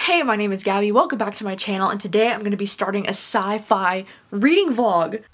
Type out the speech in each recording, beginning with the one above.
Hey, my name is Gabby, welcome back to my channel, and today I'm going to be starting a sci-fi reading vlog.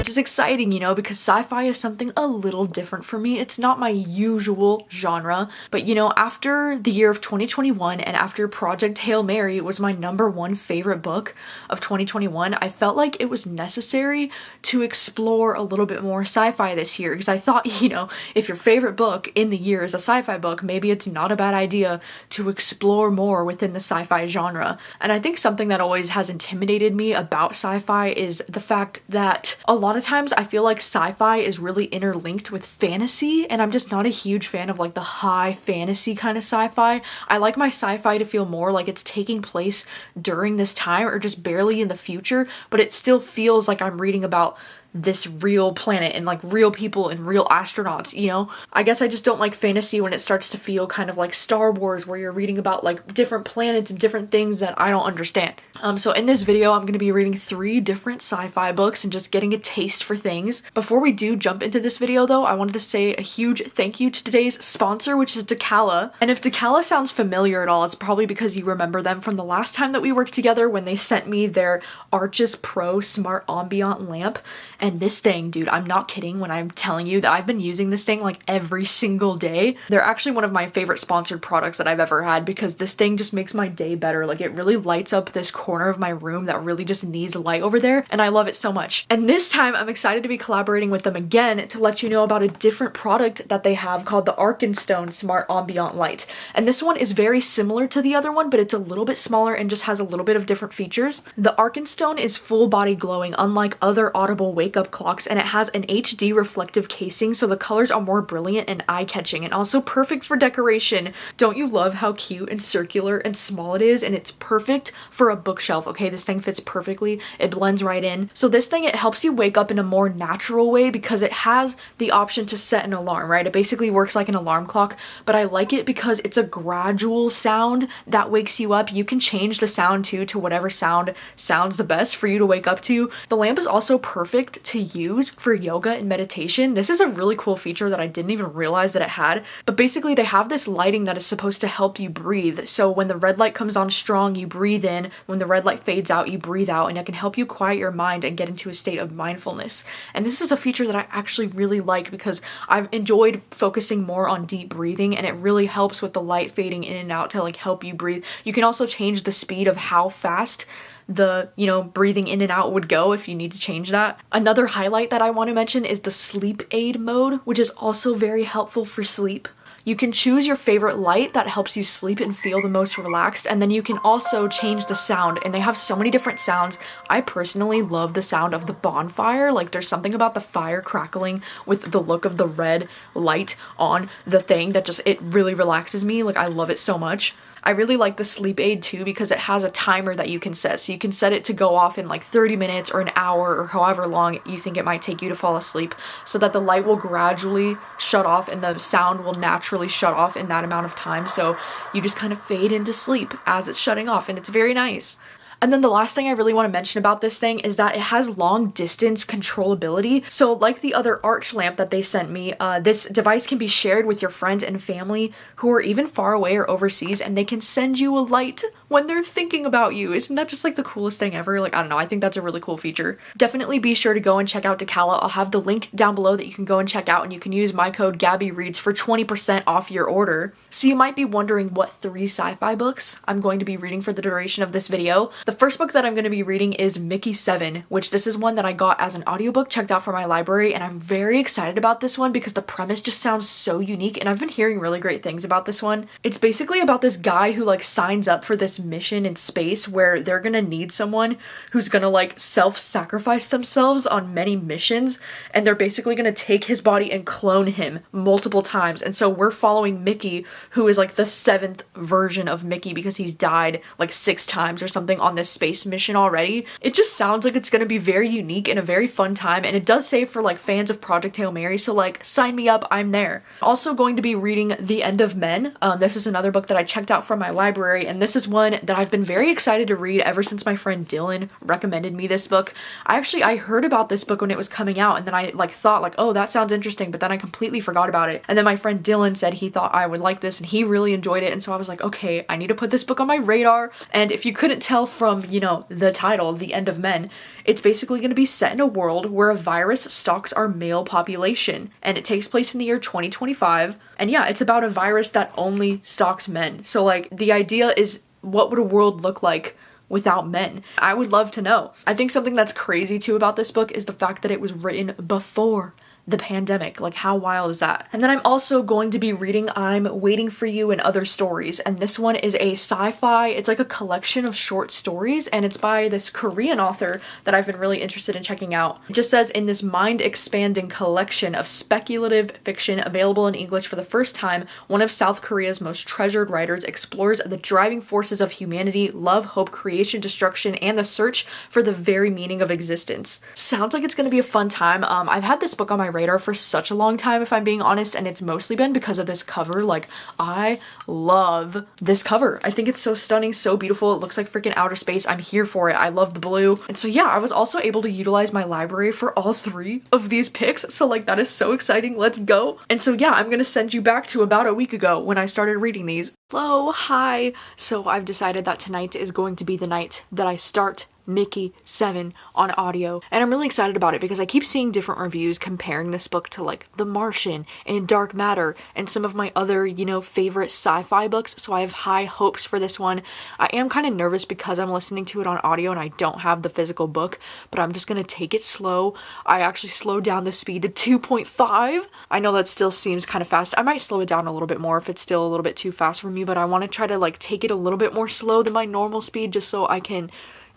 Is exciting, you know, because sci-fi is something a little different for me. It's not my usual genre, but you know, after the year of 2021 and after Project Hail Mary was my #1 favorite book of 2021, I felt like it was necessary to explore a little bit more sci-fi this year because I thought, you know, if your favorite book in the year is a sci-fi book, maybe it's not a bad idea to explore more within the sci-fi genre. And I think something that always has intimidated me about sci-fi is the fact that a lot of times I feel like sci-fi is really interlinked with fantasy, and I'm just not a huge fan of like the high fantasy kind of sci-fi. I like my sci-fi to feel more like it's taking place during this time or just barely in the future, but it still feels like I'm reading about this real planet and like real people and real astronauts, you know? I guess I just don't like fantasy when it starts to feel kind of like Star Wars, where you're reading about like different planets and different things that I don't understand. So in this video, I'm going to be reading 3 different sci-fi books and just getting a taste for things. Before we do jump into this video though, I wanted to say a huge thank you to today's sponsor, which is Decala. And if Decala sounds familiar at all, it's probably because you remember them from the last time that we worked together when they sent me their Arches Pro Smart Ambient Lamp. And this thing, dude, I'm not kidding when I'm telling you that I've been using this thing like every single day. They're actually one of my favorite sponsored products that I've ever had because this thing just makes my day better. Like, it really lights up this corner of my room that really just needs light over there, and I love it so much. And this time I'm excited to be collaborating with them again to let you know about a different product that they have called the Arkenstone Smart Ambient Light. And this one is very similar to the other one, but it's a little bit smaller and just has a little bit of different features. The Arkenstone is full body glowing, unlike other Audible wake up clocks, and it has an HD reflective casing, so the colors are more brilliant and eye-catching and also perfect for decoration. Don't you love how cute and circular and small it is? And it's perfect for a bookshelf. Okay, this thing fits perfectly, it blends right in. So this thing, it helps you wake up in a more natural way because it has the option to set an alarm, right? It basically works like an alarm clock, but I like it because it's a gradual sound that wakes you up. You can change the sound too to whatever sound sounds the best for you to wake up to. The lamp is also perfect to use for yoga and meditation. This is a really cool feature that I didn't even realize that it had, but basically they have this lighting that is supposed to help you breathe. So when the red light comes on strong, you breathe in. When the red light fades out, you breathe out, and it can help you quiet your mind and get into a state of mindfulness. And this is a feature that I actually really like because I've enjoyed focusing more on deep breathing, and it really helps with the light fading in and out to like help you breathe. You can also change the speed of how fast the, you know, breathing in and out would go if you need to change that. Another highlight that I want to mention is the sleep aid mode, which is also very helpful for sleep. You can choose your favorite light that helps you sleep and feel the most relaxed, and then you can also change the sound, and they have so many different sounds. I personally love the sound of the bonfire. Like, there's something about the fire crackling with the look of the red light on the thing that just, it really relaxes me. Like, I love it so much. I really like the sleep aid too because it has a timer that you can set. So you can set it to go off in like 30 minutes or an hour or however long you think it might take you to fall asleep, so that the light will gradually shut off and the sound will naturally shut off in that amount of time. So you just kind of fade into sleep as it's shutting off, and it's very nice. And then the last thing I really want to mention about this thing is that it has long distance controllability. So like the other arch lamp that they sent me, this device can be shared with your friends and family who are even far away or overseas, and they can send you a light when they're thinking about you. Isn't that just like the coolest thing ever? Like, I don't know, I think that's a really cool feature. Definitely be sure to go and check out Decala. I'll have the link down below that you can go and check out, and you can use my code gabbyreads for 20% off your order. So you might be wondering what 3 sci-fi books I'm going to be reading for the duration of this video. The first book that I'm going to be reading is Mickey 7, which this is one that I got as an audiobook checked out from my library, and I'm very excited about this one because the premise just sounds so unique, and I've been hearing really great things about this one. It's basically about this guy who like signs up for this mission in space where they're gonna need someone who's gonna like self-sacrifice themselves on many missions, and they're basically gonna take his body and clone him multiple times. And so we're following Mickey, who is like the 7th version of Mickey because he's died like 6 times or something on this space mission already. It just sounds like it's gonna be very unique and a very fun time, and it does say for like fans of Project Hail Mary, so like sign me up, I'm there. Also going to be reading The End of Men. This is another book that I checked out from my library, and this is one one that I've been very excited to read ever since my friend Dylan recommended me this book. I heard about this book when it was coming out, and then I like thought like, oh, that sounds interesting, but then I completely forgot about it. And then my friend Dylan said he thought I would like this and he really enjoyed it, and so I was like, okay, I need to put this book on my radar. And if you couldn't tell from, you know, the title, The End of Men, it's basically going to be set in a world where a virus stalks our male population, and it takes place in the year 2025. And yeah, it's about a virus that only stalks men. So like the idea is, what would a world look like without men? I would love to know. I think something that's crazy too about this book is the fact that it was written before the pandemic. Like, how wild is that? And then I'm also going to be reading I'm Waiting for You and Other Stories, and this one is a sci-fi, it's like a collection of short stories, and it's by this Korean author that I've been really interested in checking out. It just says, in this mind-expanding collection of speculative fiction available in English for the first time, one of South Korea's most treasured writers explores the driving forces of humanity, love, hope, creation, destruction, and the search for the very meaning of existence. Sounds like it's gonna be a fun time. I've had this book on my radar for such a long time, if I'm being honest, and it's mostly been because of this cover. Like, I love this cover. I think it's so stunning, so beautiful. It looks like freaking outer space. I'm here for it. I love the blue. And so yeah, I was also able to utilize my library for all 3 of these picks, so like that is so exciting. Let's go. And so yeah, I'm gonna send you back to about a week ago when I started reading these. Hello, hi. So I've decided that tonight is going to be the night that I start Mickey 7 on audio, and I'm really excited about it because I keep seeing different reviews comparing this book to like The Martian and Dark Matter and some of my other, you know, favorite sci-fi books, so I have high hopes for this one. I am kind of nervous because I'm listening to it on audio and I don't have the physical book, but I'm just gonna take it slow. I actually slowed down the speed to 2.5. I know that still seems kind of fast. I might slow it down a little bit more if it's still a little bit too fast for me, but I want to try to like take it a little bit more slow than my normal speed just so I can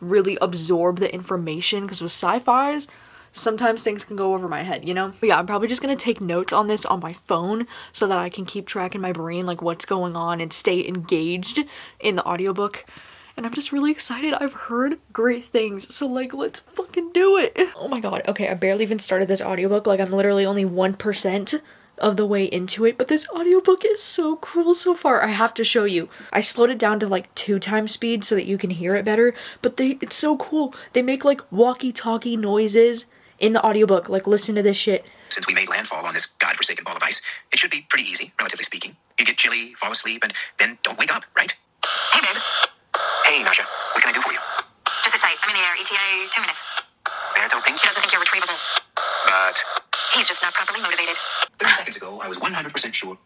really absorb the information, because with sci-fis sometimes things can go over my head, you know? But yeah, I'm probably just gonna take notes on this on my phone so that I can keep track in my brain like what's going on and stay engaged in the audiobook. And I'm just really excited. I've heard great things, so like let's fucking do it. Oh my god. Okay, I barely even started this audiobook. Like I'm literally only 1% of the way into it, but this audiobook is so cool so far. I have to show you. I slowed it down to like 2 times speed so that you can hear it better, but it's so cool. They make like walkie-talkie noises in the audiobook. Like, listen to this shit. Since we made landfall on this godforsaken ball of ice, it should be pretty easy, relatively speaking. You get chilly, fall asleep, and then don't wake up, right? Hey, babe. Hey, Nasha, what can I do for you? Just sit tight. I'm in the air. ETA 2 minutes. That's hoping. He doesn't think you're retrievable. But He's just not properly motivated. 30 seconds ago, I was 100% sure.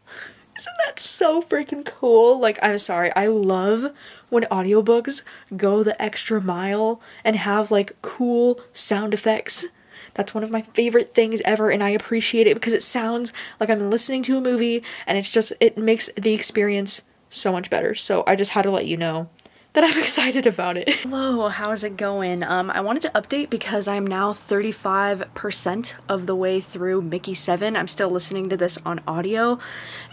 Isn't that so freaking cool? Like, I'm sorry, I love when audiobooks go the extra mile and have like cool sound effects. That's one of my favorite things ever, and I appreciate it because it sounds like I'm listening to a movie, and it makes the experience so much better. So I just had to let you know that I'm excited about it. Hello, how's it going? I wanted to update because I'm now 35% of the way through Mickey 7. I'm still listening to this on audio,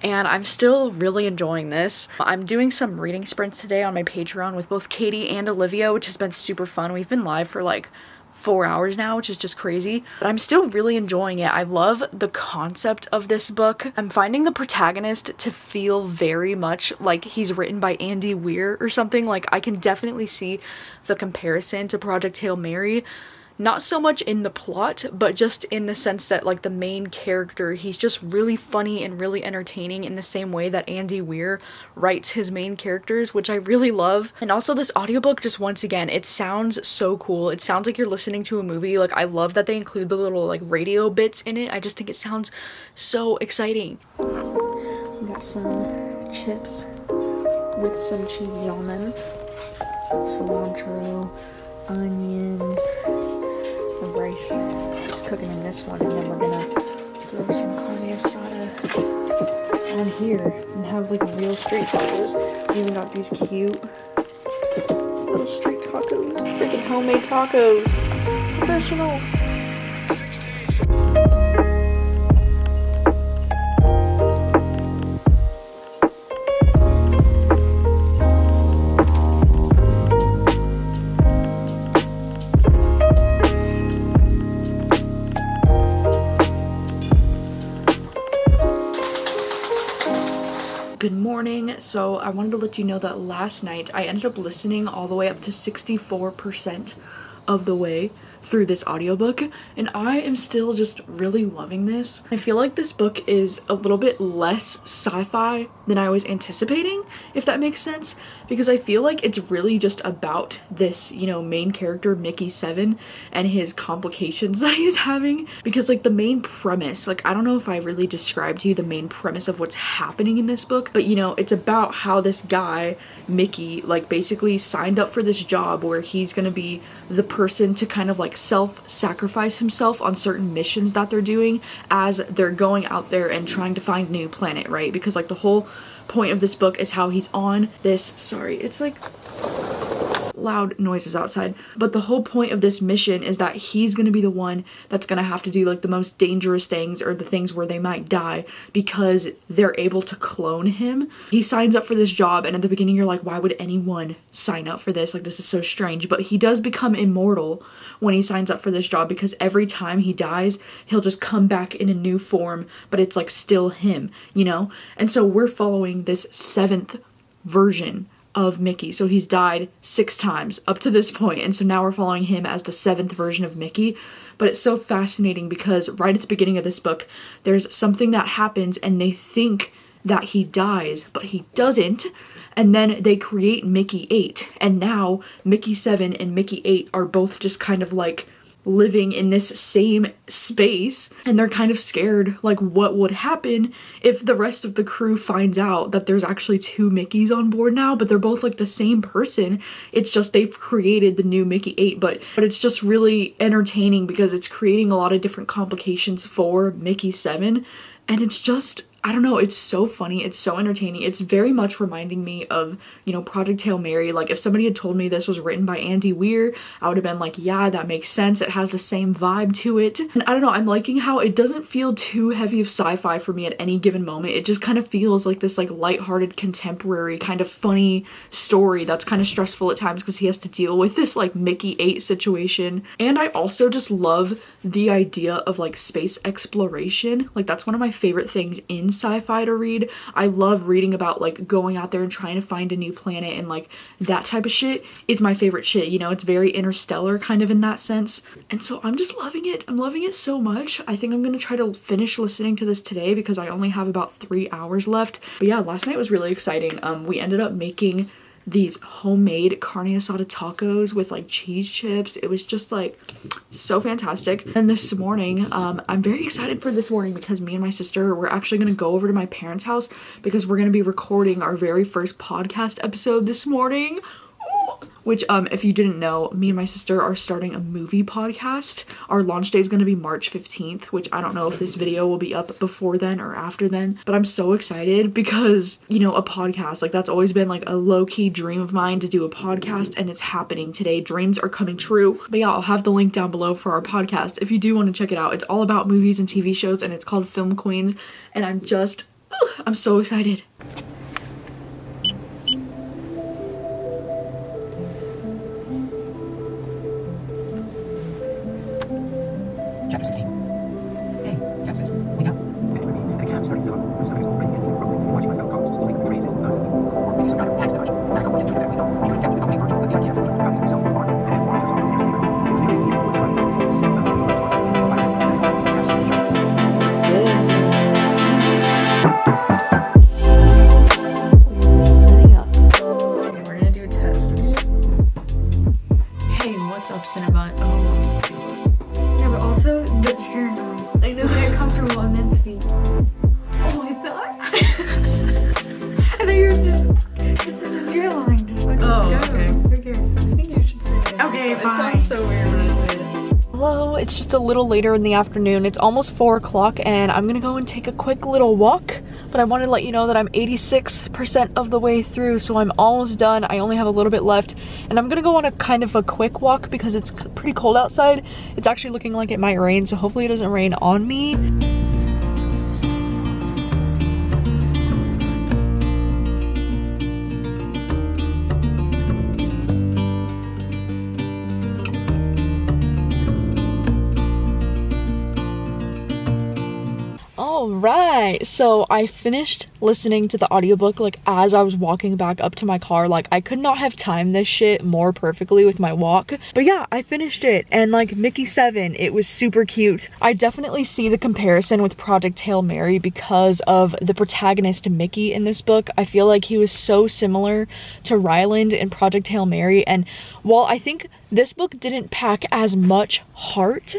and I'm still really enjoying this. I'm doing some reading sprints today on my Patreon with both Katie and Olivia, which has been super fun. We've been live for like 4 hours now, which is just crazy, but I'm still really enjoying it. I love the concept of this book. I'm finding the protagonist to feel very much like he's written by Andy Weir or something. Like, I can definitely see the comparison to Project Hail Mary. Not so much in the plot, but just in the sense that, like, the main character, he's just really funny and really entertaining in the same way that Andy Weir writes his main characters, which I really love. And also this audiobook, just once again, it sounds so cool. It sounds like you're listening to a movie. Like, I love that they include the little, like, radio bits in it. I just think it sounds so exciting. We got some chips with some cheese on them. Cilantro, onions, the rice is cooking in this one, and then we're gonna throw some carne asada on here and have like real street tacos. We even got these cute little street tacos, freaking homemade tacos, professional. Good morning. So I wanted to let you know that last night I ended up listening all the way up to 64% of the way through this audiobook, and I am still just really loving this. I feel like this book is a little bit less sci-fi than I was anticipating, if that makes sense, because I feel like it's really just about this, you know, main character Mickey 7 and his complications that he's having, because like the main premise, like I don't know if I really described to you the main premise of what's happening in this book, but you know, it's about how this guy Mickey like basically signed up for this job where he's gonna be the person to kind of like self-sacrifice himself on certain missions that they're doing as they're going out there and trying to find a new planet, right? Because like the whole point of this book is how he's on this, sorry, it's like loud noises outside, but the whole point of this mission is that he's gonna be the one that's gonna have to do like the most dangerous things, or the things where they might die, because they're able to clone him. He signs up for this job, and at the beginning you're like, why would anyone sign up for this? Like, this is so strange. But he does become immortal when he signs up for this job, because every time he dies he'll just come back in a new form, but it's like still him, you know? And so we're following this 7th version of Mickey. So he's died 6 times up to this point, and so now we're following him as the 7th version of Mickey. But it's so fascinating because right at the beginning of this book there's something that happens and they think that he dies, but he doesn't, and then they create Mickey 8, and now Mickey 7 and Mickey 8 are both just kind of like living in this same space, and they're kind of scared like what would happen if the rest of the crew finds out that there's actually 2 Mickeys on board now, but they're both like the same person. It's just they've created the new Mickey 8, but it's just really entertaining because it's creating a lot of different complications for Mickey 7, and it's just, I don't know, it's so funny, it's so entertaining. It's very much reminding me of, you know, Project Hail Mary. Like, if somebody had told me this was written by Andy Weir, I would have been like, yeah, that makes sense. It has the same vibe to it. And I don't know, I'm liking how it doesn't feel too heavy of sci-fi for me at any given moment. It just kind of feels like this like lighthearted, contemporary, kind of funny story that's kind of stressful at times because he has to deal with this like Mickey 8 situation. And I also just love the idea of like space exploration. Like, that's one of my favorite things in sci-fi to read. I love reading about like going out there and trying to find a new planet, and like that type of shit is my favorite shit, you know? It's very interstellar kind of in that sense, and so I'm just loving it. I'm loving it so much. I think I'm gonna try to finish listening to this today because I only have about 3 hours left. But yeah, last night was really exciting. We ended up making these homemade carne asada tacos with like cheese chips. It was just like so fantastic. And this morning, I'm very excited for this morning because me and my sister, we're actually gonna go over to my parents' house because we're gonna be recording our very first podcast episode this morning. Which, if you didn't know, me and my sister are starting a movie podcast. Our launch day is going to be March 15th, which I don't know if this video will be up before then or after then, but I'm so excited because, you know, a podcast, like that's always been like a low-key dream of mine to do a podcast, and it's happening today. Dreams are coming true. But yeah, I'll have the link down below for our podcast if you do want to check it out. It's all about movies and TV shows, and it's called Film Queens, and I'm so excited. Chapter 16. Hey, Cat says, wake up. Finish my reading, and a cab starting to fill up. My stomach's already getting broken. Watching my fellow columnists loading up the phrases, not thinking. Or maybe some kind of tax dodge. Medical one into that we thought. We could have kept becoming virtual with the idea. Scott myself, Mark, and then watched us all together. It was nearly a year before it's running into its but maybe towards it. By then, medical was absolutely sure. Setting up. Okay, we're gonna do a test. Hey, what's up, Cinnabon? Oh, Yeah, but also the chair noise. I know they're comfortable and then speak. Oh, I thought. I thought you were just. This is your line. Just fucking Oh, go. okay. Who cares? I think you should say that. Okay, It fine. sounds so weird when I say it. Hello, it's just a little later in the afternoon. It's almost 4 o'clock and I'm gonna go and take a quick little walk, but I wanted to let you know that I'm 86% of the way through, so I'm almost done. I only have a little bit left, and I'm gonna go on a kind of a quick walk because it's pretty cold outside. It's actually looking like it might rain, so hopefully it doesn't rain on me. All right, so I finished listening to the audiobook like as I was walking back up to my car. Like I could not have timed this shit more perfectly with my walk. But yeah, I finished it, and like Mickey 7, it was super cute. I definitely see the comparison with Project Hail Mary because of the protagonist Mickey in this book. I feel like he was so similar to Ryland in Project Hail Mary, and while I think this book didn't pack as much heart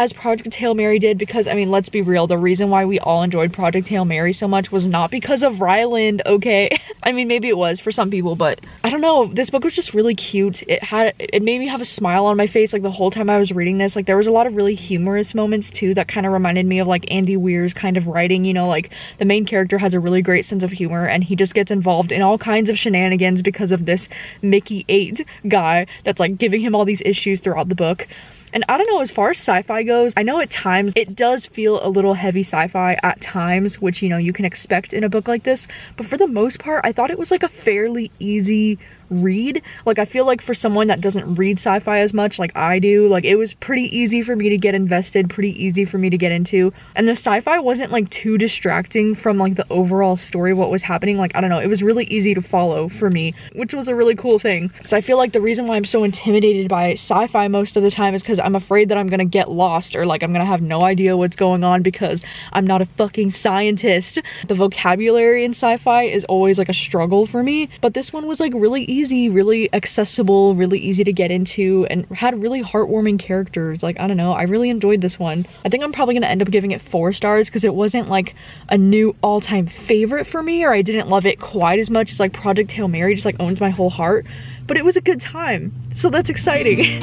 as Project Hail Mary did, because I mean, let's be real, the reason why we all enjoyed Project Hail Mary so much was not because of Ryland, okay? I mean, maybe it was for some people, but I don't know, this book was just really cute. It made me have a smile on my face like the whole time I was reading this. Like there was a lot of really humorous moments too that kind of reminded me of like Andy Weir's kind of writing, you know, like the main character has a really great sense of humor and he just gets involved in all kinds of shenanigans because of this Mickey 8 guy that's like giving him all these issues throughout the book. And I don't know, as far as sci-fi goes, I know at times it does feel a little heavy sci-fi at times, which, you know, you can expect in a book like this. But for the most part, I thought it was like a fairly easy read. Like I feel like for someone that doesn't read sci-fi as much like I do, like it was pretty easy for me to get invested, pretty easy for me to get into, and the sci-fi wasn't like too distracting from like the overall story, what was happening. Like I don't know, it was really easy to follow for me, which was a really cool thing, because I feel like the reason why I'm so intimidated by sci-fi most of the time is because I'm afraid that I'm gonna get lost, or like I'm gonna have no idea what's going on because I'm not a fucking scientist. The vocabulary in sci-fi is always like a struggle for me, but this one was like really easy, really accessible, really easy to get into, and had really heartwarming characters. Like I don't know, I really enjoyed this one. I think I'm probably gonna end up giving it 4 stars because it wasn't like a new all-time favorite for me, or I didn't love it quite as much as like Project Hail Mary just like owns my whole heart, but it was a good time, so that's exciting.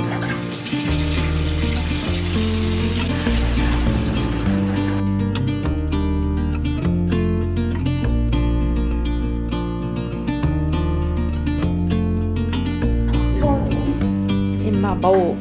In my bowl.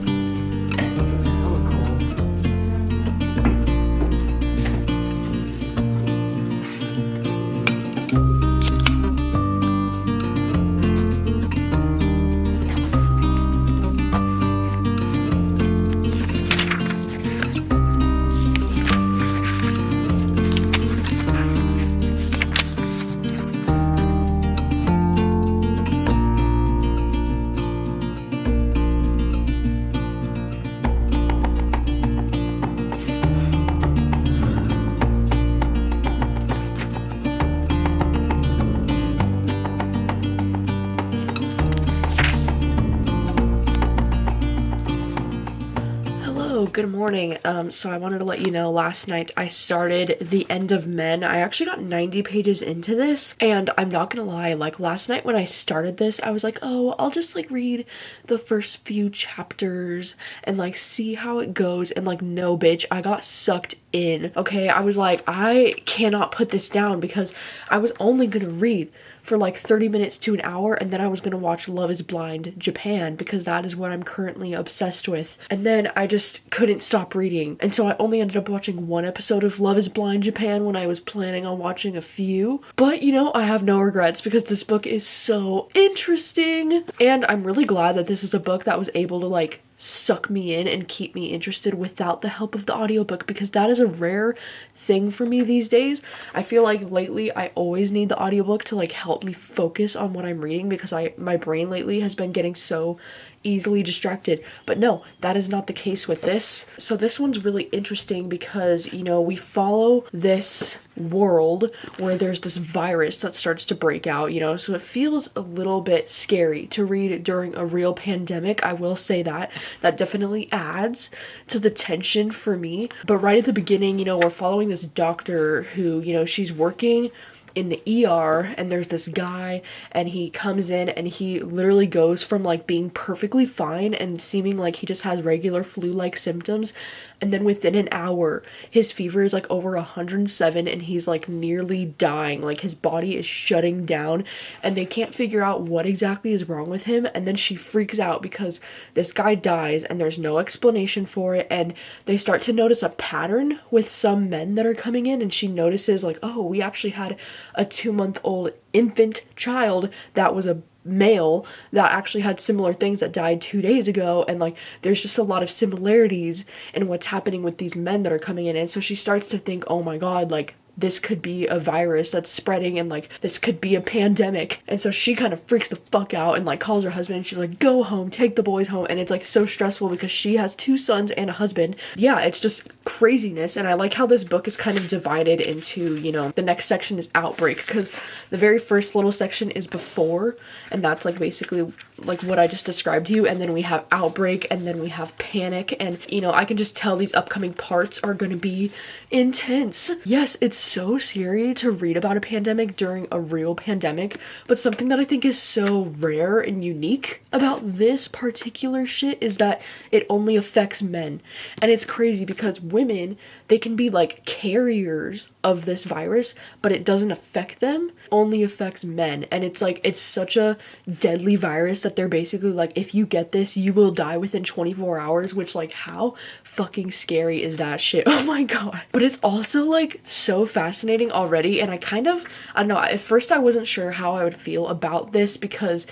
Good morning. So I wanted to let you know, last night I started The End of Men. I actually got 90 pages into this, and I'm not gonna lie, like last night when I started this, I was like, oh, I'll just like read the first few chapters and like see how it goes, and like no bitch, I got sucked in. Okay, I was like, I cannot put this down, because I was only gonna read for like 30 minutes to an hour, and then I was gonna watch Love is Blind Japan, because that is what I'm currently obsessed with. And then I just couldn't stop reading, and so I only ended up watching 1 episode of Love is Blind Japan when I was planning on watching a few. But you know, I have no regrets, because this book is so interesting, and I'm really glad that this is a book that was able to like suck me in and keep me interested without the help of the audiobook, because that is a rare thing for me these days. I feel like lately I always need the audiobook to like help me focus on what I'm reading, because my brain lately has been getting so easily distracted. But no, that is not the case with this. So this one's really interesting because, you know, we follow this world where there's this virus that starts to break out, you know, so it feels a little bit scary to read during a real pandemic. I will say that definitely adds to the tension for me. But right at the beginning, you know, we're following this doctor who, you know, she's working in the ER, and there's this guy, and he comes in and he literally goes from like being perfectly fine and seeming like he just has regular flu-like symptoms, and then within an hour his fever is like over 107 and he's like nearly dying, like his body is shutting down, and they can't figure out what exactly is wrong with him. And then she freaks out because this guy dies and there's no explanation for it, and they start to notice a pattern with some men that are coming in, and she notices like, oh, we actually had a 2-month-old infant child that was a male that actually had similar things that died 2 days ago, and like there's just a lot of similarities in what's happening with these men that are coming in. And so she starts to think, oh my god, like this could be a virus that's spreading, and like this could be a pandemic. And so she kind of freaks the fuck out and like calls her husband, and she's like, go home, take the boys home. And it's like so stressful because she has 2 sons and a husband. Yeah, it's just craziness. And I like how this book is kind of divided into, you know, the next section is outbreak, because the very first little section is before, and that's like basically like what I just described to you, and then we have outbreak, and then we have panic. And you know, I can just tell these upcoming parts are going to be intense. Yes, it's so scary to read about a pandemic during a real pandemic, but something that I think is so rare and unique about this particular shit is that it only affects men. And it's crazy because women, they can be like carriers of this virus, but it doesn't affect them, only affects men. And it's like, it's such a deadly virus that they're basically like, if you get this, you will die within 24 hours, which like, how fucking scary is that shit? Oh my god. But it's also like so fascinating already, and I don't know, at first I wasn't sure how I would feel about this because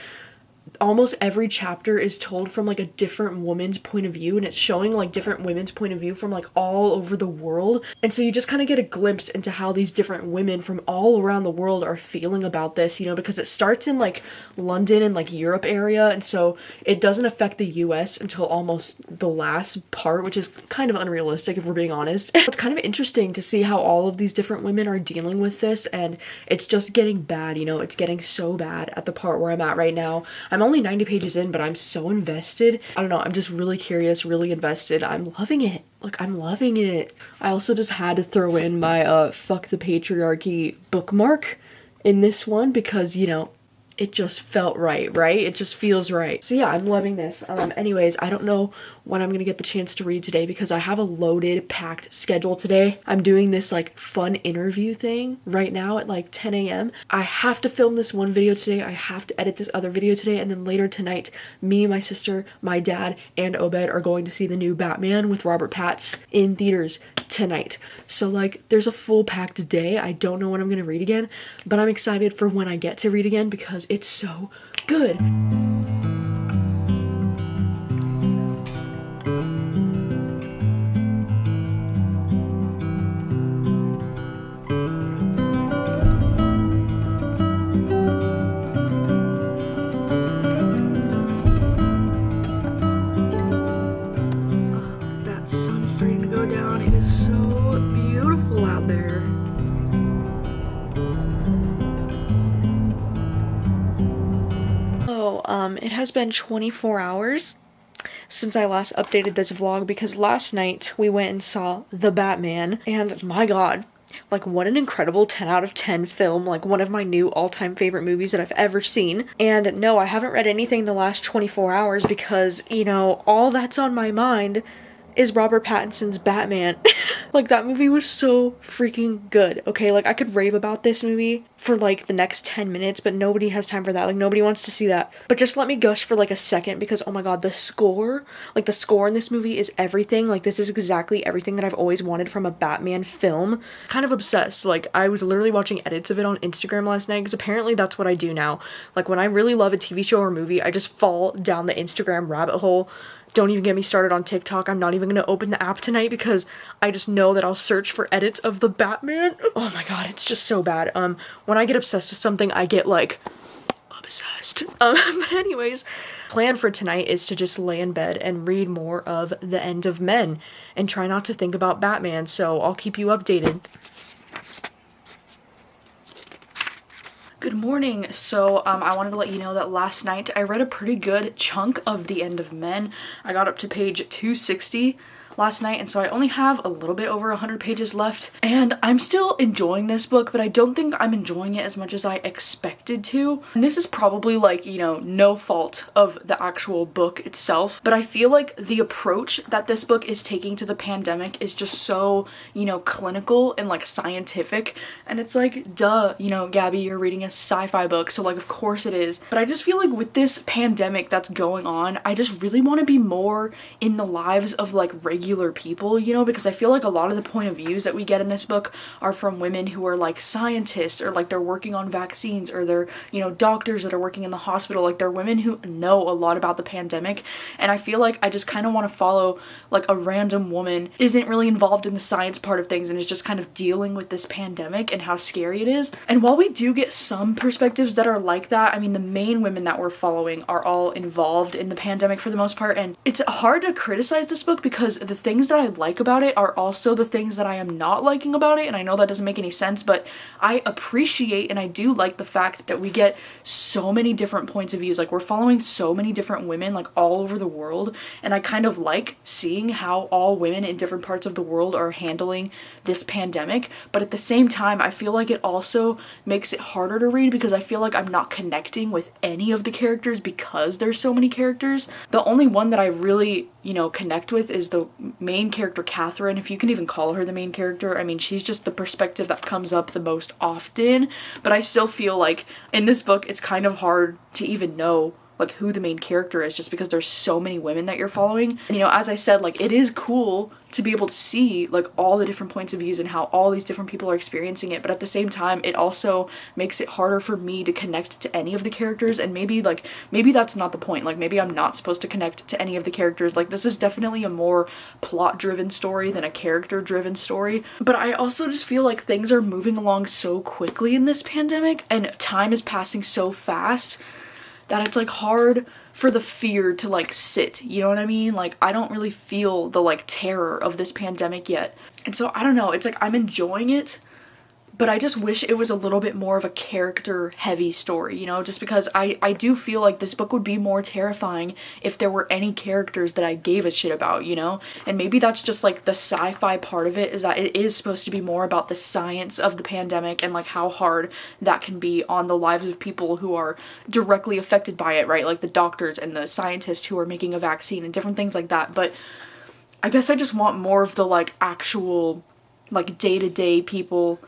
almost every chapter is told from like a different woman's point of view, and it's showing like different women's point of view from like all over the world. And so you just kind of get a glimpse into how these different women from all around the world are feeling about this, you know, because it starts in like London and like Europe area, and so it doesn't affect the US until almost the last part, which is kind of unrealistic if we're being honest. It's kind of interesting to see how all of these different women are dealing with this, and it's just getting bad, you know, it's getting so bad at the part where I'm at right now. I'm only 90 pages in, but I'm so invested. I don't know, I'm just really curious, really invested. I'm loving it. Like, I'm loving it. I also just had to throw in my fuck the patriarchy bookmark in this one because, you know, it just felt right? It just feels right. So yeah, I'm loving this. Anyways, I don't know when I'm gonna get the chance to read today because I have a loaded, packed schedule today. I'm doing this like fun interview thing right now at like 10 a.m. I have to film this one video today. I have to edit this other video today, and then later tonight, me, my sister, my dad, and Obed are going to see the new Batman with Robert Pattinson in theaters tonight. So like, there's a full packed day. I don't know when I'm gonna read again, but I'm excited for when I get to read again because it's so good. That sun is starting to go down. It is so beautiful out there. It has been 24 hours since I last updated this vlog because last night we went and saw The Batman, and my god, like what an incredible 10 out of 10 film, like one of my new all-time favorite movies that I've ever seen. And no, I haven't read anything in the last 24 hours because, you know, all that's on my mind is Robert Pattinson's Batman. Like, that movie was so freaking good, okay? Like, I could rave about this movie for, like, the next 10 minutes, but nobody has time for that. Like, nobody wants to see that. But just let me gush for, like, a second, because, oh my god, the score in this movie is everything. Like, this is exactly everything that I've always wanted from a Batman film. Kind of obsessed. Like, I was literally watching edits of it on Instagram last night, because apparently that's what I do now. Like, when I really love a TV show or movie, I just fall down the Instagram rabbit hole. Don't even get me started on TikTok. I'm not even gonna open the app tonight because I just know that I'll search for edits of the Batman. Oh my god, it's just so bad. When I get obsessed with something, I get, like, obsessed. But anyways, plan for tonight is to just lay in bed and read more of The End of Men and try not to think about Batman, so I'll keep you updated. Good morning. So I wanted to let you know that last night I read a pretty good chunk of The End of Men. I got up to page 260 last night, and so I only have a little bit over 100 pages left, and I'm still enjoying this book, but I don't think I'm enjoying it as much as I expected to. And this is probably, like, you know, no fault of the actual book itself, but I feel like the approach that this book is taking to the pandemic is just so, you know, clinical and, like, scientific, and it's like, duh, you know, Gabby, you're reading a sci-fi book, so, like, of course it is. But I just feel like with this pandemic that's going on, I just really want to be more in the lives of, like, regular regular people, you know, because I feel like a lot of the point of views that we get in this book are from women who are like scientists, or like they're working on vaccines, or they're, you know, doctors that are working in the hospital. Like they're women who know a lot about the pandemic, and I feel like I just kind of want to follow like a random woman isn't really involved in the science part of things and is just kind of dealing with this pandemic and how scary it is. And while we do get some perspectives that are like that, I mean, the main women that we're following are all involved in the pandemic for the most part, and it's hard to criticize this book because the things that I like about it are also the things that I am not liking about it, and I know that doesn't make any sense, but I appreciate and I do like the fact that we get so many different points of views. Like we're following so many different women like all over the world, and I kind of like seeing how all women in different parts of the world are handling this pandemic. But at the same time, I feel like it also makes it harder to read because I feel like I'm not connecting with any of the characters because there's so many characters. The only one that I really, you know, connect with is the main character, Catherine, if you can even call her the main character. I mean, she's just the perspective that comes up the most often, but I still feel like in this book it's kind of hard to even know like who the main character is just because there's so many women that you're following. And, you know, as I said, like it is cool to be able to see like all the different points of views and how all these different people are experiencing it, but at the same time it also makes it harder for me to connect to any of the characters. And maybe that's not the point. Like maybe I'm not supposed to connect to any of the characters. Like this is definitely a more plot driven story than a character driven story, but I also just feel like things are moving along so quickly in this pandemic and time is passing so fast that it's like hard for the fear to like sit, you know what I mean? Like I don't really feel the like terror of this pandemic yet. And so I don't know, it's like I'm enjoying it, but I just wish it was a little bit more of a character heavy story, you know, just because I do feel like this book would be more terrifying if there were any characters that I gave a shit about, you know? And maybe that's just like the sci-fi part of it, is that it is supposed to be more about the science of the pandemic and like how hard that can be on the lives of people who are directly affected by it, right? Like the doctors and the scientists who are making a vaccine and different things like that. But I guess I just want more of the like actual like day-to-day people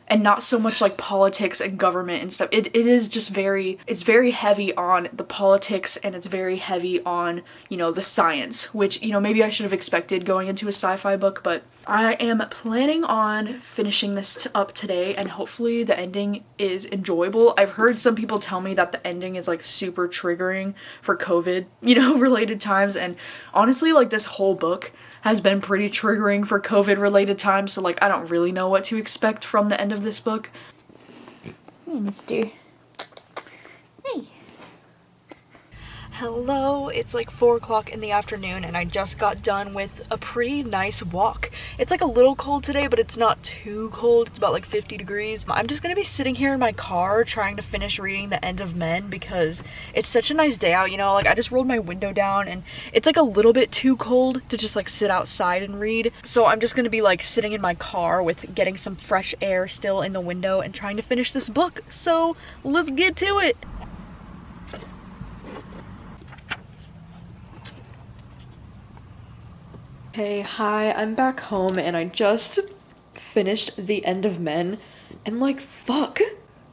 and not so much like politics and government and stuff. It is just it's very heavy on the politics and it's very heavy on, you know, the science, which, you know, maybe I should have expected going into a sci-fi book, but I am planning on finishing this up today and hopefully the ending is enjoyable. I've heard some people tell me that the ending is like super triggering for COVID, you know, related times, and honestly like this whole book has been pretty triggering for COVID related times, so like I don't really know what to expect from the end of this book. Hey, mister. Hey. Hello, it's like 4 o'clock in the afternoon and I just got done with a pretty nice walk. It's like a little cold today, but it's not too cold. It's about like 50 degrees. I'm just gonna be sitting here in my car trying to finish reading The End of Men because it's such a nice day out, you know? Like I just rolled my window down and it's like a little bit too cold to just like sit outside and read. So I'm just gonna be like sitting in my car with getting some fresh air still in the window and trying to finish this book. So let's get to it. Hey, hi, I'm back home and I just finished The End of Men and like, fuck,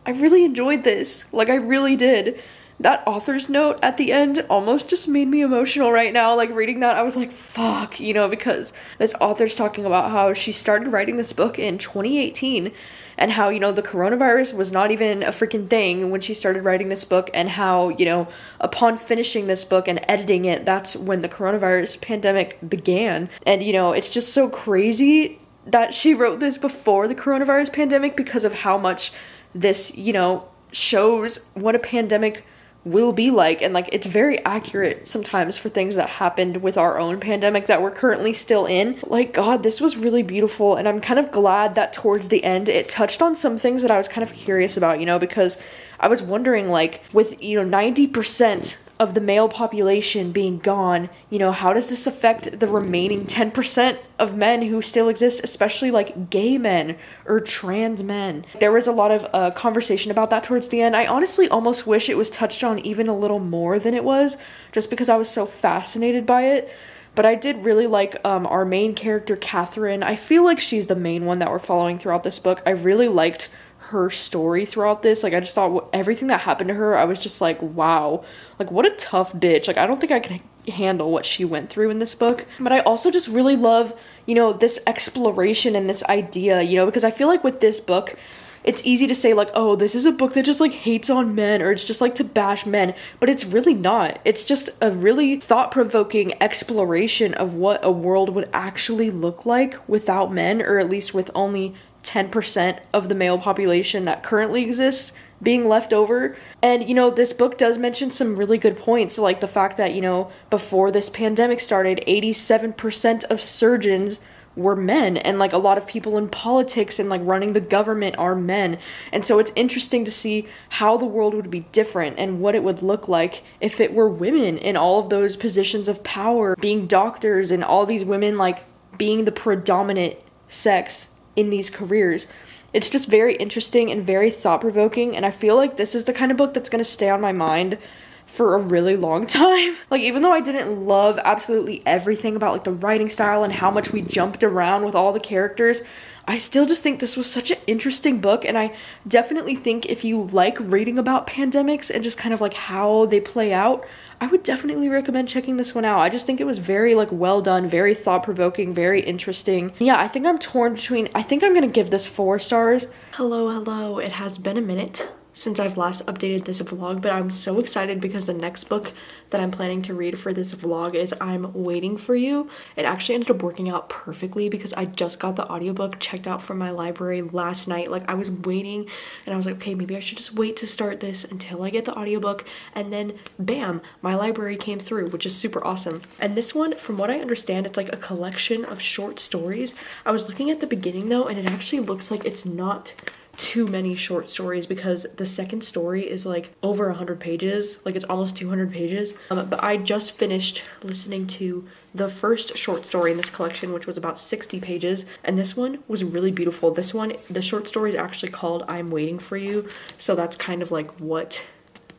I really enjoyed this. Like, I really did. That author's note at the end almost just made me emotional right now. Like, reading that, I was like, fuck, you know, because this author's talking about how she started writing this book in 2018 and how, you know, the coronavirus was not even a freaking thing when she started writing this book, and how, you know, upon finishing this book and editing it, that's when the coronavirus pandemic began. And, you know, it's just so crazy that she wrote this before the coronavirus pandemic because of how much this, you know, shows what a pandemic will be like. And like, it's very accurate sometimes for things that happened with our own pandemic that we're currently still in. Like, God, this was really beautiful, and I'm kind of glad that towards the end it touched on some things that I was kind of curious about, you know, because I was wondering, like, with, you know, 90% of the male population being gone, you know, how does this affect the remaining 10% of men who still exist, especially like gay men or trans men? There was a lot of conversation about that towards the end. I honestly almost wish it was touched on even a little more than it was, just because I was so fascinated by it. But I did really like our main character, Catherine. I feel like she's the main one that we're following throughout this book. I really liked her story throughout this. Like, I just thought everything that happened to her, I was just like, wow, like, what a tough bitch. Like, I don't think I could handle what she went through in this book. But I also just really love, you know, this exploration and this idea, you know, because I feel like with this book, it's easy to say like, oh, this is a book that just like hates on men, or it's just like to bash men, but it's really not. It's just a really thought-provoking exploration of what a world would actually look like without men, or at least with only 10% of the male population that currently exists being left over. And, you know, this book does mention some really good points, like the fact that, you know, before this pandemic started, 87% of surgeons were men, and like a lot of people in politics and like running the government are men. And so it's interesting to see how the world would be different and what it would look like if it were women in all of those positions of power, being doctors, and all these women like being the predominant sex in these careers. It's just very interesting and very thought-provoking, and I feel like this is the kind of book that's going to stay on my mind for a really long time. Like, even though I didn't love absolutely everything about like the writing style and how much we jumped around with all the characters, I still just think this was such an interesting book. And I definitely think if you like reading about pandemics and just kind of like how they play out, I would definitely recommend checking this one out. I just think it was very like well done, very thought-provoking, very interesting. Yeah, I think I'm torn between, I think I'm gonna give this 4 stars. Hello, it has been a minute since I've last updated this vlog, but I'm so excited because the next book that I'm planning to read for this vlog is I'm Waiting for You. It actually ended up working out perfectly because I just got the audiobook checked out from my library last night. Like, I was waiting and I was like, okay, maybe I should just wait to start this until I get the audiobook, and then bam, my library came through, which is super awesome. And this one, from what I understand, it's like a collection of short stories. I was looking at the beginning though, and it actually looks like it's not too many short stories, because the second story is like over 100 pages, like it's almost 200 pages. But I just finished listening to the first short story in this collection, which was about 60 pages, and this one was really beautiful. This one, the short story is actually called I'm Waiting for You, so that's kind of like what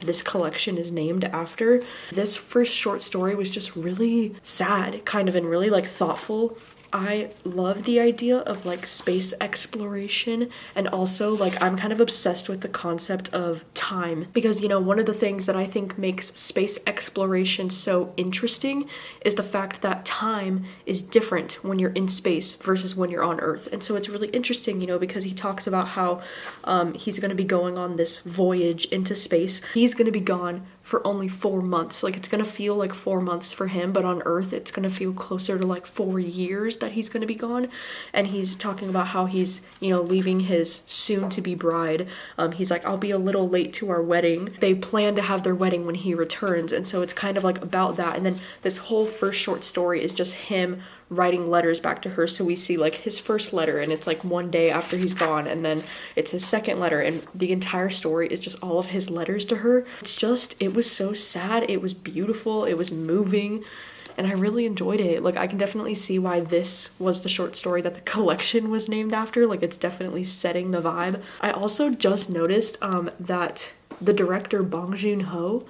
this collection is named after. This first short story was just really sad, kind of, and really like thoughtful. I love the idea of like space exploration, and also like I'm kind of obsessed with the concept of time, because, you know, one of the things that I think makes space exploration so interesting is the fact that time is different when you're in space versus when you're on Earth. And so it's really interesting, you know, because he talks about how he's going to be going on this voyage into space. He's going to be gone for only 4 months. Like, it's gonna feel like 4 months for him, but on Earth it's gonna feel closer to like 4 years that he's gonna be gone. And he's talking about how he's, you know, leaving his soon-to-be bride. He's like, I'll be a little late to our wedding. They plan to have their wedding when he returns, and so it's kind of like about that. And then this whole first short story is just him writing letters back to her. So we see like his first letter, and it's like one day after he's gone, and then it's his second letter, and the entire story is just all of his letters to her. It's just, it was so sad, it was beautiful, it was moving, and I really enjoyed it. Like, I can definitely see why this was the short story that the collection was named after. Like, it's definitely setting the vibe. I also just noticed that the director Bong Joon-ho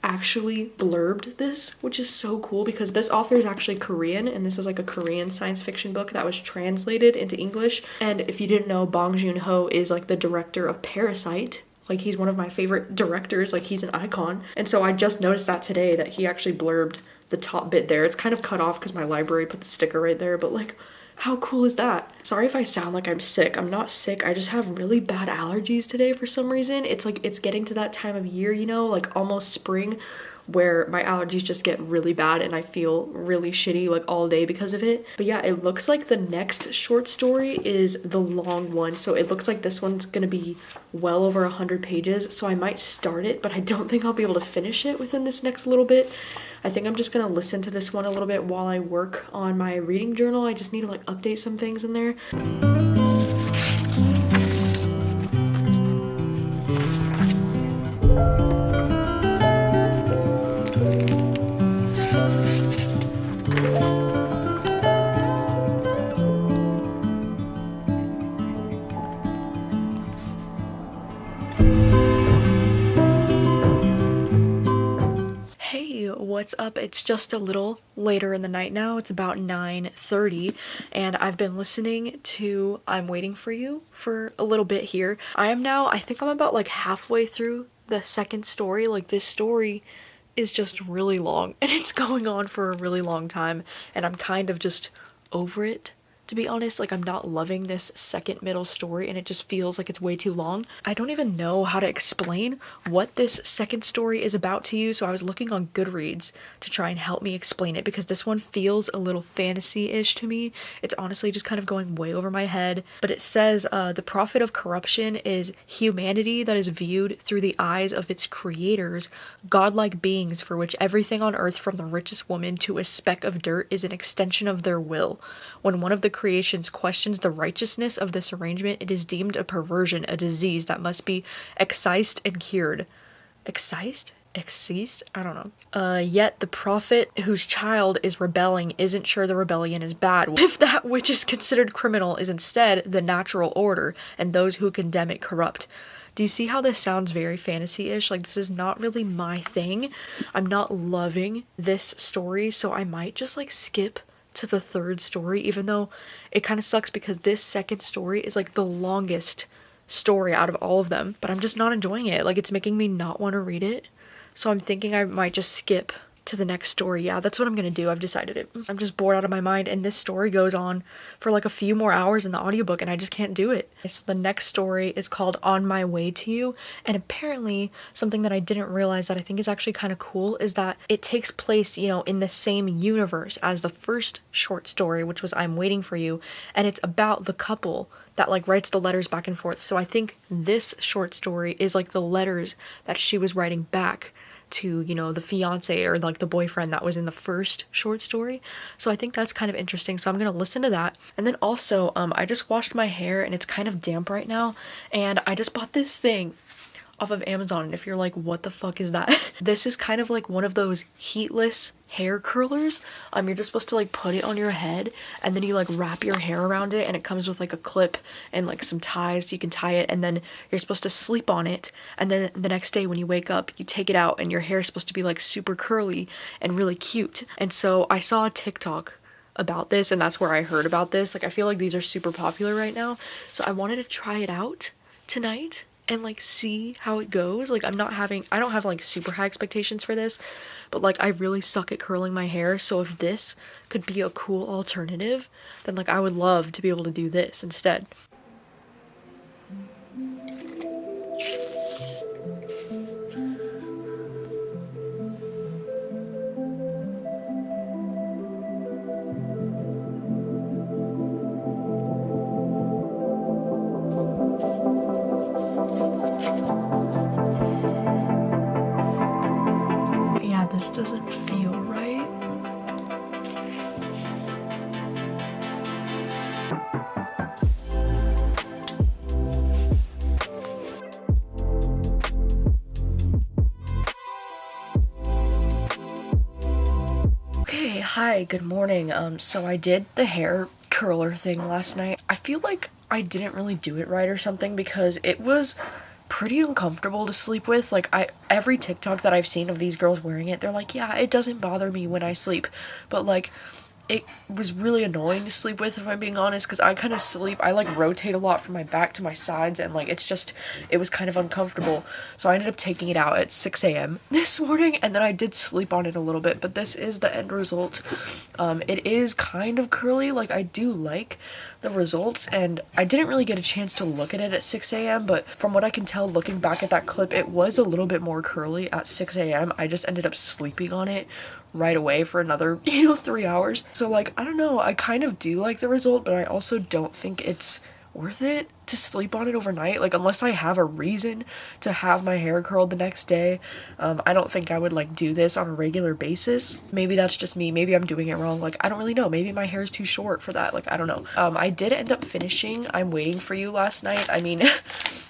actually blurbed this, which is so cool, because this author is actually Korean, and this is like a Korean science fiction book that was translated into English. And if you didn't know, Bong Joon-ho is like the director of Parasite. Like, he's one of my favorite directors, like he's an icon. And so I just noticed that today, that he actually blurbed the top bit there. It's kind of cut off because my library put the sticker right there, but like, how cool is that? Sorry if I sound like I'm sick. I'm not sick. I just have really bad allergies today for some reason. It's like, it's getting to that time of year, you know, like almost spring, where my allergies just get really bad and I feel really shitty like all day because of it. But yeah, it looks like the next short story is the long one. So it looks like this one's gonna be well over 100 pages. So I might start it, but I don't think I'll be able to finish it within this next little bit. I think I'm just gonna listen to this one a little bit while I work on my reading journal. I just need to like update some things in there. What's up? It's just a little later in the night now. It's about 9:30, and I've been listening to I'm Waiting for You for a little bit here. I think I'm about like halfway through the second story. Like, this story is just really long and it's going on for a really long time, and I'm kind of just over it. To be honest, like I'm not loving this second middle story and it just feels like it's way too long. I don't even know how to explain what this second story is about to you, so I was looking on Goodreads to try and help me explain it because this one feels a little fantasy-ish to me. It's honestly just kind of going way over my head, but it says the profit of corruption is humanity that is viewed through the eyes of its creators, godlike beings for which everything on earth from the richest woman to a speck of dirt is an extension of their will. When one of the creations questions the righteousness of this arrangement, it is deemed a perversion, a disease that must be excised and cured. Excised? Excised? I don't know. Yet the prophet whose child is rebelling isn't sure the rebellion is bad. If that which is considered criminal is instead the natural order, and those who condemn it corrupt. Do you see how this sounds very fantasy-ish? Like, this is not really my thing. I'm not loving this story, so I might just like skip to the third story, even though it kind of sucks because this second story is like the longest story out of all of them, but I'm just not enjoying it. Like, it's making me not want to read it, so I'm thinking I might just skip to the next story. Yeah, that's what I'm gonna do. I've decided it. I'm just bored out of my mind, and this story goes on for like a few more hours in the audiobook and I just can't do it. So the next story is called On My Way to You, and apparently something that I didn't realize that I think is actually kind of cool is that it takes place, you know, in the same universe as the first short story, which was I'm Waiting for You, and it's about the couple that like writes the letters back and forth. So I think this short story is like the letters that she was writing back to, you know, the fiance or like the boyfriend that was in the first short story. So I think that's kind of interesting, so I'm gonna listen to that. And then also I just washed my hair and it's kind of damp right now, and I just bought this thing off of Amazon, and if you're like, what the fuck is that? This is kind of like one of those heatless hair curlers. You're just supposed to like put it on your head and then you like wrap your hair around it, and it comes with like a clip and like some ties so you can tie it, and then you're supposed to sleep on it, and then the next day when you wake up you take it out and your hair is supposed to be like super curly and really cute. And so I saw a TikTok about this, and that's where I heard about this. Like, I feel like these are super popular right now, so I wanted to try it out tonight and like see how it goes. Like, I don't have like super high expectations for this, but like I really suck at curling my hair, so if this could be a cool alternative, then like I would love to be able to do this instead. Yeah, this doesn't feel right. Okay, hi, good morning. So I did the hair curler thing last night. I feel like I didn't really do it right or something because it was pretty uncomfortable to sleep with. Like, every TikTok that I've seen of these girls wearing it, they're like, yeah, it doesn't bother me when I sleep, but like it was really annoying to sleep with, if I'm being honest, because I kind of sleep, I like rotate a lot from my back to my sides, and like it was kind of uncomfortable. So I ended up taking it out at 6 a.m. this morning, and then I did sleep on it a little bit, but this is the end result. It is kind of curly. Like, I do like the results, and I didn't really get a chance to look at it at 6 a.m, but from what I can tell looking back at that clip, it was a little bit more curly at 6 a.m. I just ended up sleeping on it right away for another, 3 hours. So like, I don't know, I kind of do like the result, but I also don't think it's worth it to sleep on it overnight. Like, unless I have a reason to have my hair curled the next day, I don't think I would like do this on a regular basis. Maybe that's just me, maybe I'm doing it wrong. Like, I don't really know, maybe my hair is too short for that. Like, I don't know. I did end up finishing I'm Waiting for You last night. I mean,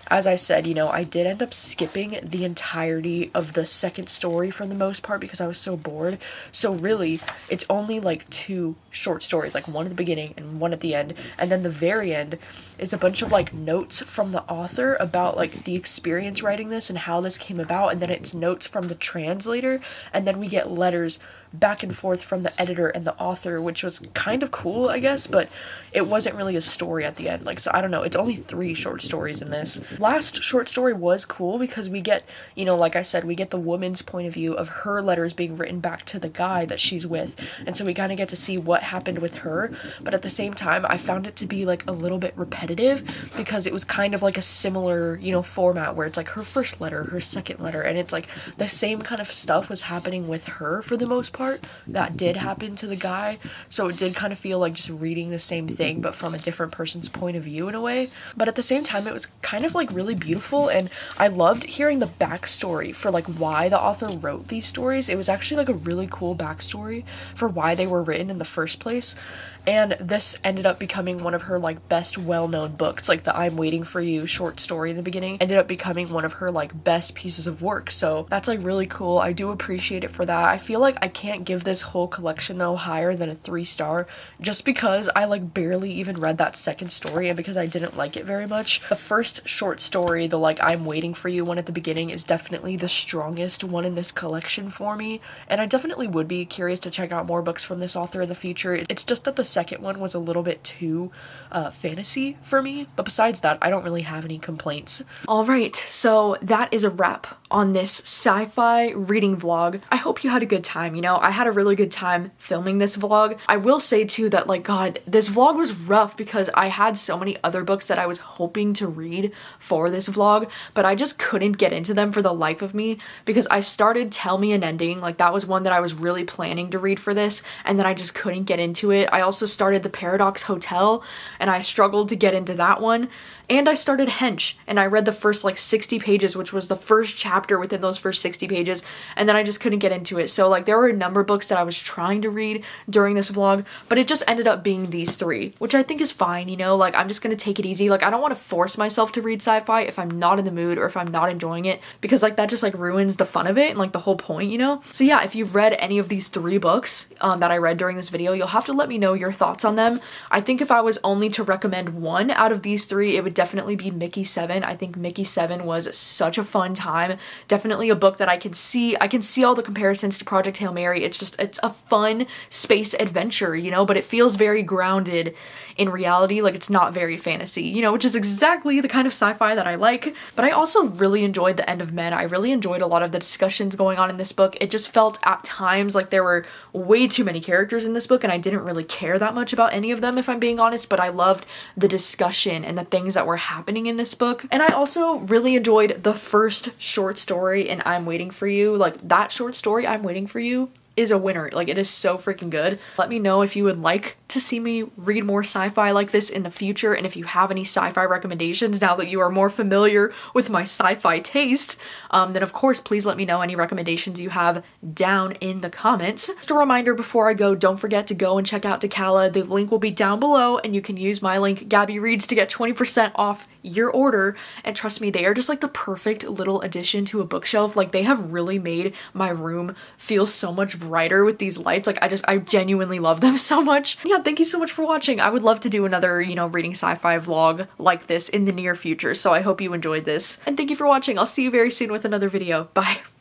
as I said, I did end up skipping the entirety of the second story for the most part because I was so bored. So really, it's only like 2 short stories, like one at the beginning and one at the end, and then the very end is a bunch of like notes from the author about like the experience writing this and how this came about, and then it's notes from the translator, and then we get letters back and forth from the editor and the author, which was kind of cool, I guess, but it wasn't really a story at the end. Like, so I don't know, it's only 3 short stories in this. Last short story was cool because we get, you know, like I said, we get the woman's point of view of her letters being written back to the guy that she's with, and so we kind of get to see what happened with her. But at the same time, I found it to be like a little bit repetitive because it was kind of like a similar, you know, format where it's like her first letter, her second letter, and it's like the same kind of stuff was happening with her for the most part that did happen to the guy. So it did kind of feel like just reading the same thing but from a different person's point of view in a way. But at the same time, it was kind of like really beautiful, and I loved hearing the backstory for like why the author wrote these stories. It was actually like a really cool backstory for why they were written in the first place. And this ended up becoming one of her like best well-known books. Like the I'm Waiting for You short story in the beginning ended up becoming one of her like best pieces of work. So that's like really cool. I do appreciate it for that. I feel like I can't give this whole collection though higher than a 3-star just because I like barely even read that second story and because I didn't like it very much. The first short story, the like I'm Waiting for You one at the beginning, is definitely the strongest one in this collection for me, and I definitely would be curious to check out more books from this author in the future. It's just that the second one was a little bit too fantasy for me, but besides that, I don't really have any complaints. Alright, so that is a wrap on this sci-fi reading vlog. I hope you had a good time. You know, I had a really good time filming this vlog. I will say too that like, God, this vlog was rough because I had so many other books that I was hoping to read for this vlog, but I just couldn't get into them for the life of me because I started Tell Me an Ending. Like that was one that I was really planning to read for this, and then I just couldn't get into it. I also started The Paradox Hotel, and I struggled to get into that one. And I started Hench, and I read the first like 60 pages, which was the first chapter within those first 60 pages, and then I just couldn't get into it. So like there were a number of books that I was trying to read during this vlog, but it just ended up being these 3, which I think is fine, you know, like I'm just gonna take it easy. Like I don't want to force myself to read sci-fi if I'm not in the mood or if I'm not enjoying it, because like that just like ruins the fun of it and like the whole point, you know? So yeah, if you've read any of these 3 books that I read during this video, you'll have to let me know your thoughts on them. I think if I was only to recommend one out of these 3, it would definitely be Mickey 7. I think Mickey 7 was such a fun time. Definitely a book that I can see all the comparisons to Project Hail Mary. It's a fun space adventure, you know, but it feels very grounded in reality. Like it's not very fantasy, you know, which is exactly the kind of sci-fi that I like. But I also really enjoyed The End of Men. I really enjoyed a lot of the discussions going on in this book. It just felt at times like there were way too many characters in this book, and I didn't really care that much about any of them, if I'm being honest, but I loved the discussion and the things that were happening in this book. And I also really enjoyed the first short story in I'm Waiting for You. Like that short story, I'm Waiting for You, is a winner. Like it is so freaking good. Let me know if you would like to see me read more sci-fi like this in the future, and if you have any sci-fi recommendations now that you are more familiar with my sci-fi taste, then of course please let me know any recommendations you have down in the comments. Just a reminder before I go, don't forget to go and check out Decala. The link will be down below, and you can use my link gabbyreads to get 20% off your order. And trust me, they are just like the perfect little addition to a bookshelf. Like they have really made my room feel so much brighter with these lights. Like I genuinely love them so much. Yeah, thank you so much for watching. I would love to do another, you know, reading sci-fi vlog like this in the near future, so I hope you enjoyed this. And thank you for watching. I'll see you very soon with another video. Bye.